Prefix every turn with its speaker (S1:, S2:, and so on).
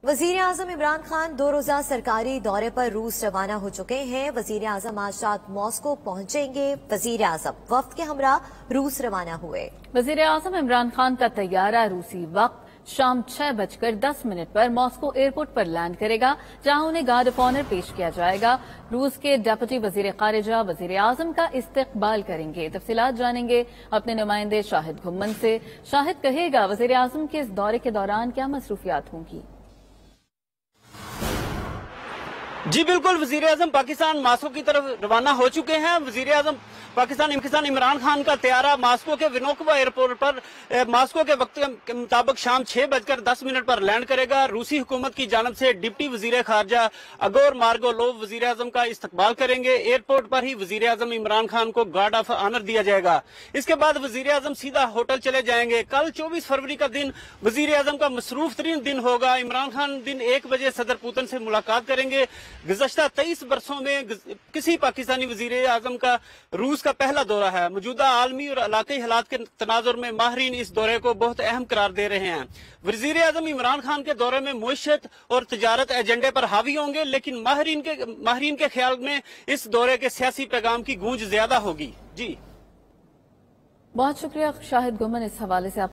S1: वजीर आजम इमरान खान 2 रोजा सरकारी दौरे पर रूस रवाना हो चुके हैं। वजीर आजम आज रात मॉस्को पहुंचेंगे। वजीर आजम वफ्द के हमरा रूस रवाना हुए।
S2: वजीर आजम इमरान खान का तैयारा रूसी वक्त शाम 6:10 पर मॉस्को एयरपोर्ट पर लैंड करेगा, जहां उन्हें गार्ड ऑफ ऑनर पेश किया जाएगा। रूस के डेप्यूटी वजीर खारिजा वजीर आजम का इस्तकबाल करेंगे। तफसीलात जानेंगे अपने नुमाइंदे शाहिद घुम्मन से। शाहिद कहेगा, वजीर आजम के इस दौरे के दौरान क्या मसरूफियात होंगी?
S3: जी बिल्कुल, वजीर आजम पाकिस्तान मॉस्को की तरफ रवाना हो चुके हैं। वजीर आजम पाकिस्तान इमरान खान का तैयारा मॉस्को के विनोकवा एयरपोर्ट पर मॉस्को के वक्त के मुताबिक शाम 6:10 पर लैंड करेगा। रूसी हुकूमत की जानब से डिप्टी वजीर खारजा अगोर मार्गोलोव वजीर आजम का इस्तकबाल करेंगे। एयरपोर्ट पर ही वजीर आजम इमरान खान को गार्ड ऑफ ऑनर दिया जाएगा। इसके बाद वजीर आजम सीधा होटल चले जाएंगे। कल 24 फरवरी का दिन वजीर आजम का मसरूफ तरीन दिन होगा। इमरान खान दिन 1 बजे सदर पुतिन से मुलाकात करेंगे। गुज़श्ता 23 बरसों में किसी पाकिस्तानी वजीर आजम का रूस का पहला दौरा है। मौजूदा आलमी और इलाकाई हालात के तनाजुर में माहिरीन इस दौरे को बहुत अहम करार दे रहे हैं। वजीर आजम इमरान खान के दौरे में मुईशत और तजारत एजेंडे पर हावी होंगे, लेकिन माहिरीन के ख्याल में इस दौरे के सियासी पैगाम की गूंज ज्यादा होगी। जी
S2: बहुत शुक्रिया शाहिद घुम्मन, इस हवाले से